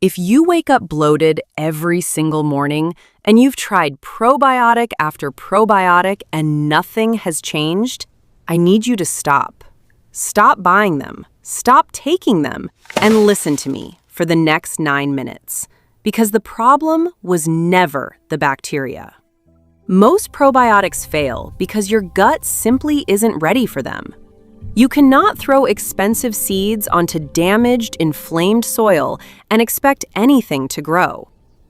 If you wake up bloated every single morning and you've tried probiotic after probiotic and nothing has changed, I need you to stop. Stop buying them, stop taking them, and listen to me for the next 9 minutes, because the problem was never the bacteria. Most probiotics fail because your gut simply isn't ready for them. You cannot throw expensive seeds onto damaged, inflamed soil and expect anything to grow.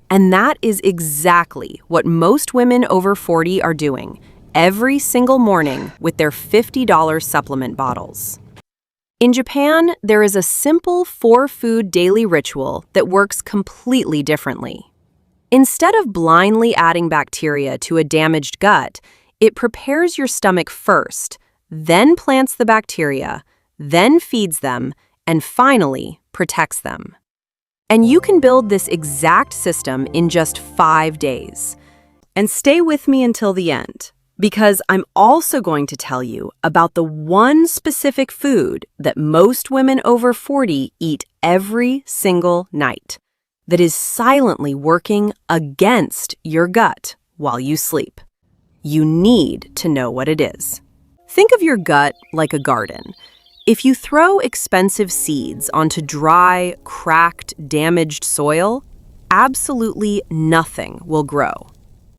And that is exactly what most women over 40 are doing every single morning with their $50 supplement bottles. In Japan, there is a simple 4-food daily ritual that works completely differently. Instead of blindly adding bacteria to a damaged gut, it prepares your stomach first, then plants the bacteria, then feeds them, and finally protects them. And you can build this exact system in just 5 days. And stay with me until the end, because I'm also going to tell you about the one specific food that most women over 40 eat every single night that is silently working against your gut while you sleep. You need to know what it is. Think of your gut like a garden. If you throw expensive seeds onto dry, cracked, damaged soil, absolutely nothing will grow.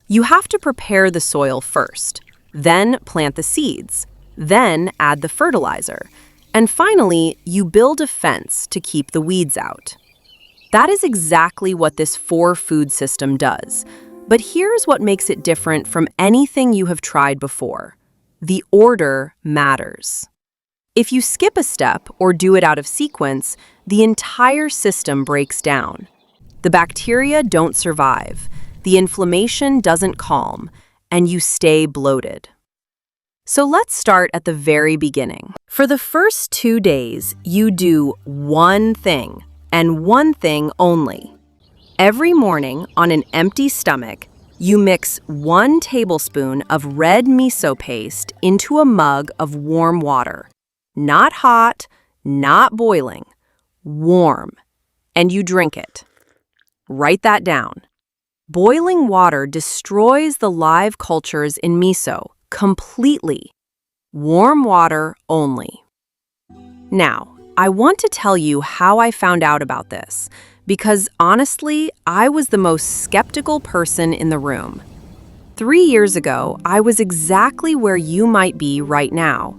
You have to prepare the soil first, then plant the seeds, then add the fertilizer, and finally, you build a fence to keep the weeds out. That is exactly what this 4-food system does. But here's what makes it different from anything you have tried before. The order matters. If you skip a step or do it out of sequence, the entire system breaks down. The bacteria don't survive, the inflammation doesn't calm, and you stay bloated. So let's start at the very beginning. For the first 2 days, you do one thing, and one thing only. Every morning, on an empty stomach, you mix 1 tablespoon of red miso paste into a mug of warm water. Not hot, not boiling, warm. And you drink it. Write that down. Boiling water destroys the live cultures in miso completely. Warm water only. Now, I want to tell you how I found out about this, because honestly, I was the most skeptical person in the room. 3 years ago, I was exactly where you might be right now.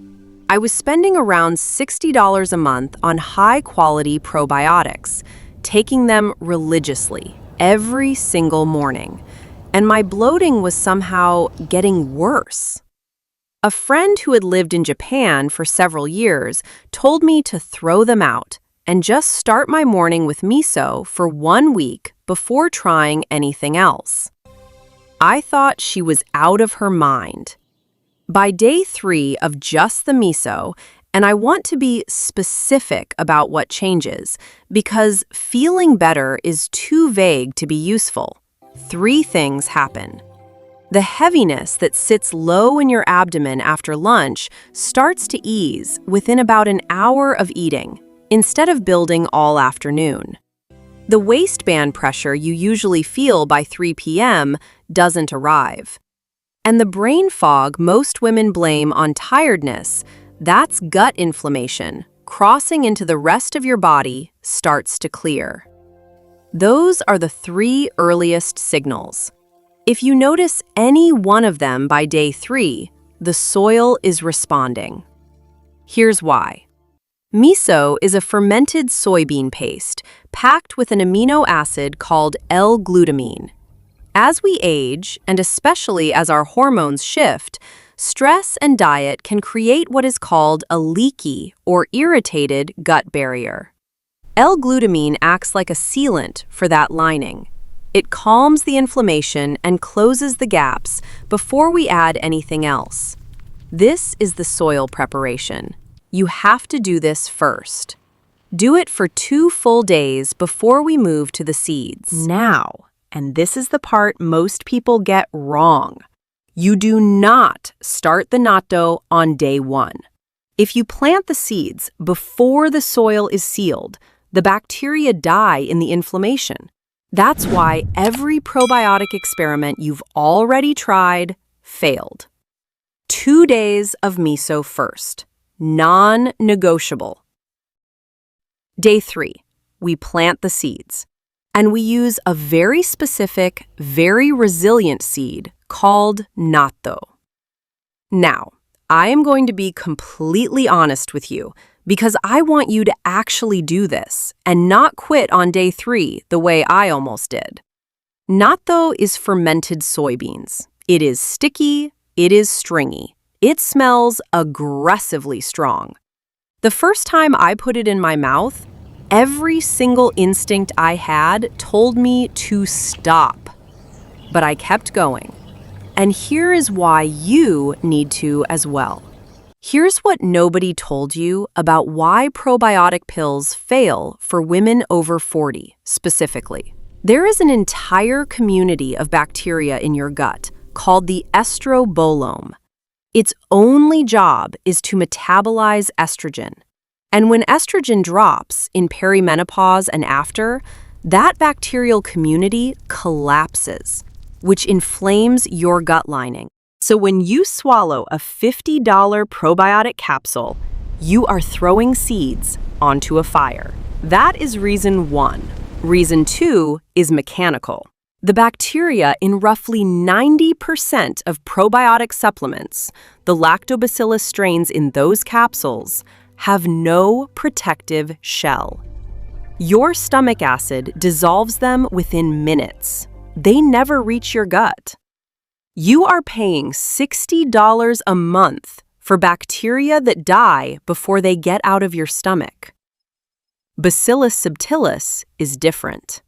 I was spending around $60 a month on high-quality probiotics, taking them religiously every single morning, and my bloating was somehow getting worse. A friend who had lived in Japan for several years told me to throw them out and just start my morning with miso for 1 week before trying anything else. I thought she was out of her mind. By day 3 of just the miso, and I want to be specific about what changes, because feeling better is too vague to be useful, 3 things happen. The heaviness that sits low in your abdomen after lunch starts to ease within about an hour of eating, instead of building all afternoon. The waistband pressure you usually feel by 3 p.m. doesn't arrive. And the brain fog most women blame on tiredness, that's gut inflammation, crossing into the rest of your body, starts to clear. Those are the 3 earliest signals. If you notice any one of them by day 3, the soil is responding. Here's why. Miso is a fermented soybean paste packed with an amino acid called L-glutamine. As we age, and especially as our hormones shift, stress and diet can create what is called a leaky or irritated gut barrier. L-glutamine acts like a sealant for that lining. It calms the inflammation and closes the gaps before we add anything else. This is the soil preparation. You have to do this first. Do it for 2 full days before we move to the seeds. Now, and this is the part most people get wrong, you do not start the natto on day 1. If you plant the seeds before the soil is sealed, The bacteria die in the inflammation. That's why every probiotic experiment you've already tried failed. 2 days of miso first. Non-negotiable. Day 3. We plant the seeds. And we use a very specific, very resilient seed called Natto. Now, I am going to be completely honest with you because I want you to actually do this and not quit on day 3 the way I almost did. Natto is fermented soybeans. It is sticky, it is stringy. It smells aggressively strong. The first time I put it in my mouth, every single instinct I had told me to stop. But I kept going. And here is why you need to as well. Here's what nobody told you about why probiotic pills fail for women over 40, specifically. There is an entire community of bacteria in your gut called the estrobolome. Its only job is to metabolize estrogen. And when estrogen drops in perimenopause and after, that bacterial community collapses, which inflames your gut lining. So when you swallow a $50 probiotic capsule, you are throwing seeds onto a fire. That is reason 1. Reason 2 is mechanical. The bacteria in roughly 90% of probiotic supplements, the lactobacillus strains in those capsules, have no protective shell. Your stomach acid dissolves them within minutes. They never reach your gut. You are paying $60 a month for bacteria that die before they get out of your stomach. Bacillus subtilis is different.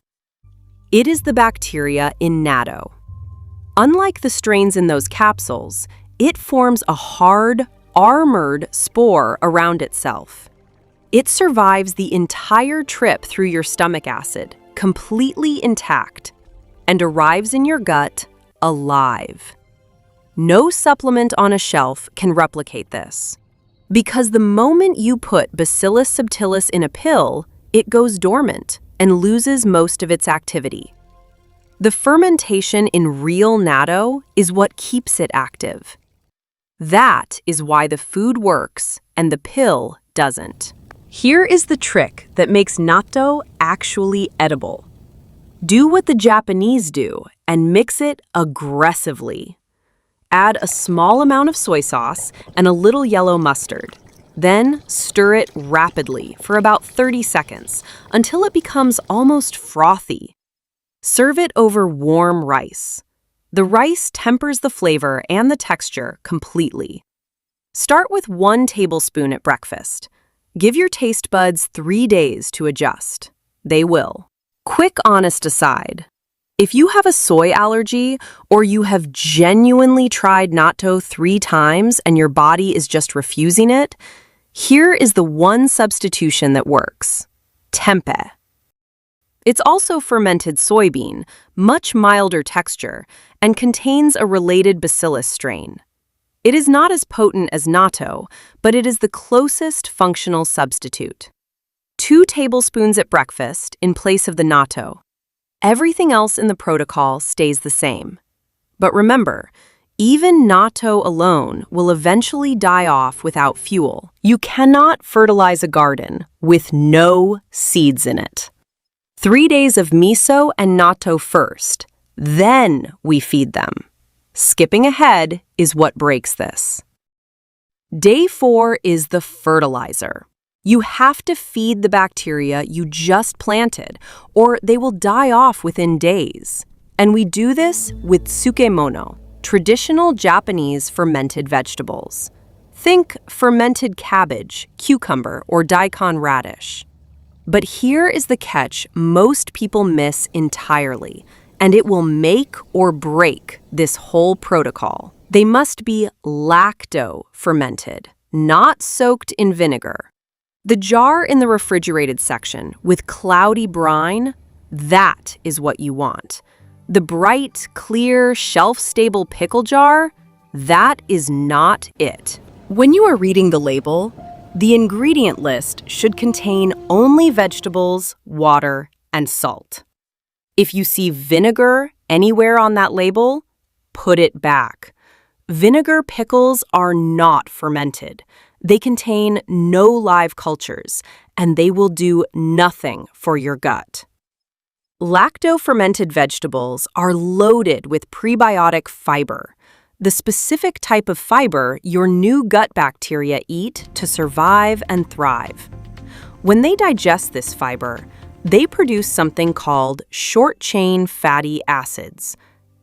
It is the bacteria in Natto. Unlike the strains in those capsules, it forms a hard, armored spore around itself. It survives the entire trip through your stomach acid, completely intact, and arrives in your gut alive. No supplement on a shelf can replicate this. Because the moment you put Bacillus subtilis in a pill, it goes dormant and loses most of its activity. The fermentation in real natto is what keeps it active. That is why the food works and the pill doesn't. Here is the trick that makes natto actually edible. Do what the Japanese do and mix it aggressively. Add a small amount of soy sauce and a little yellow mustard. Then stir it rapidly for about 30 seconds until it becomes almost frothy. Serve it over warm rice. The rice tempers the flavor and the texture completely. Start with 1 tablespoon at breakfast. Give your taste buds 3 days to adjust. They will. Quick honest aside. If you have a soy allergy or you have genuinely tried natto 3 times and your body is just refusing it, here is the one substitution that works. Tempeh. It's also fermented soybean, much milder texture, and contains a related bacillus strain. It is not as potent as natto, but it is the closest functional substitute. 2 tablespoons at breakfast in place of the natto. Everything else in the protocol stays the same. But remember, even natto alone will eventually die off without fuel. You cannot fertilize a garden with no seeds in it. 3 days of miso and natto first, then we feed them. Skipping ahead is what breaks this. Day 4 is the fertilizer. You have to feed the bacteria you just planted, or they will die off within days. And we do this with Tsukemono, traditional Japanese fermented vegetables. Think fermented cabbage, cucumber, or daikon radish. But here is the catch most people miss entirely, and it will make or break this whole protocol. They must be lacto-fermented, not soaked in vinegar. The jar in the refrigerated section with cloudy brine, that is what you want. The bright, clear, shelf-stable pickle jar, that is not it. When you are reading the label, The ingredient list should contain only vegetables, water, and salt. If you see vinegar anywhere on that label, put it back. Vinegar pickles are not fermented. They contain no live cultures, and they will do nothing for your gut. Lacto-fermented vegetables are loaded with prebiotic fiber, the specific type of fiber your new gut bacteria eat to survive and thrive. When they digest this fiber, they produce something called short-chain fatty acids,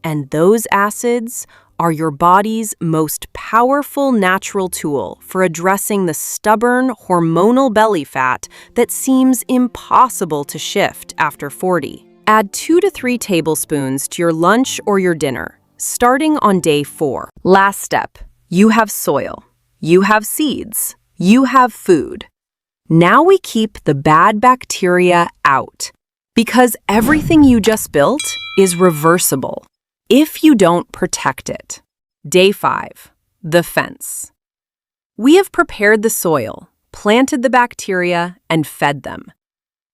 and those acids are your body's most powerful natural tool for addressing the stubborn hormonal belly fat that seems impossible to shift after 40. Add 2 to 3 tablespoons to your lunch or your dinner, starting on day 4. Last step, you have soil, you have seeds, you have food. Now we keep the bad bacteria out, because everything you just built is reversible if you don't protect it. Day 5, the fence. We have prepared the soil, planted the bacteria, and fed them.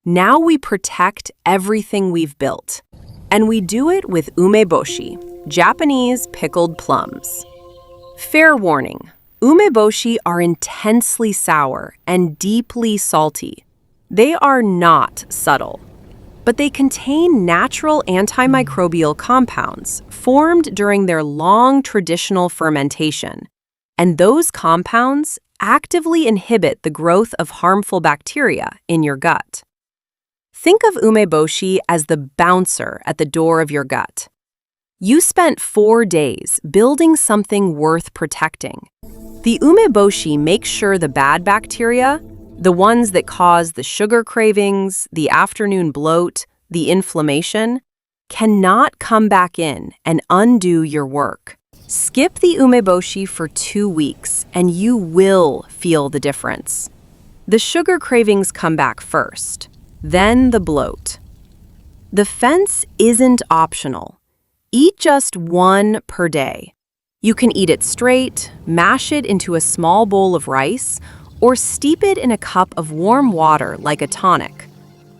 Now we protect everything we've built, and we do it with umeboshi, Japanese pickled plums. Fair warning, umeboshi are intensely sour and deeply salty. They are not subtle, but they contain natural antimicrobial compounds formed during their long traditional fermentation, and those compounds actively inhibit the growth of harmful bacteria in your gut. Think of umeboshi as the bouncer at the door of your gut. You spent 4 days building something worth protecting. The umeboshi makes sure the bad bacteria, the ones that cause the sugar cravings, the afternoon bloat, the inflammation, cannot come back in and undo your work. Skip the umeboshi for 2 weeks and you will feel the difference. The sugar cravings come back first, then the bloat. The fence isn't optional. Eat just 1 per day. You can eat it straight, mash it into a small bowl of rice, or steep it in a cup of warm water like a tonic.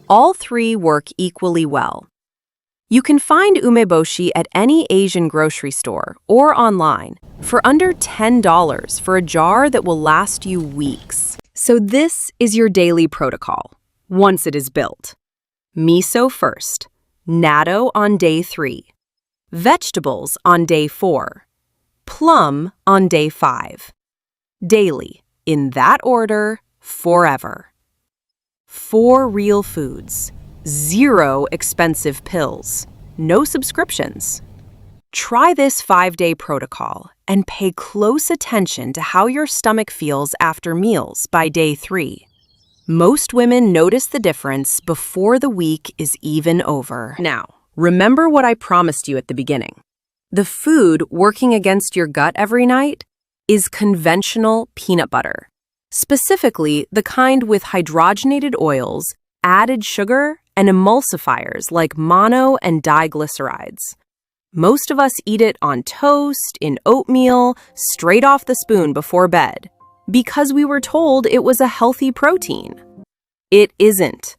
All 3 work equally well. You can find umeboshi at any Asian grocery store or online for under $10 for a jar that will last you weeks. So this is your daily protocol, once it is built. Miso first, natto on day 3, vegetables on day 4, plum on day 5. Daily, in that order, forever. 4 real foods, 0 expensive pills, no subscriptions. Try this 5-day protocol and pay close attention to how your stomach feels after meals by day 3. Most women notice the difference before the week is even over. Now, remember what I promised you at the beginning. The food working against your gut every night is conventional peanut butter, specifically the kind with hydrogenated oils, added sugar, and emulsifiers like mono and diglycerides. Most of us eat it on toast, in oatmeal, straight off the spoon before bed, because we were told it was a healthy protein. It isn't.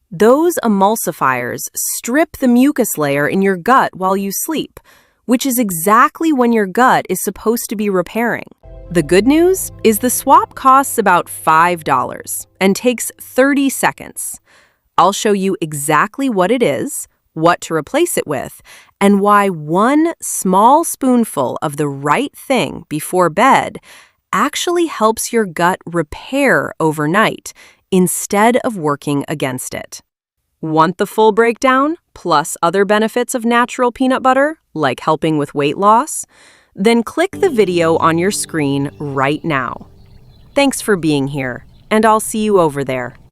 Those emulsifiers strip the mucus layer in your gut while you sleep, which is exactly when your gut is supposed to be repairing. The good news is the swap costs about $5 and takes 30 seconds. I'll show you exactly what it is, what to replace it with, and why 1 small spoonful of the right thing before bed actually helps your gut repair overnight instead of working against it. Want the full breakdown, plus other benefits of natural peanut butter, like helping with weight loss? Then click the video on your screen right now. Thanks for being here, and I'll see you over there.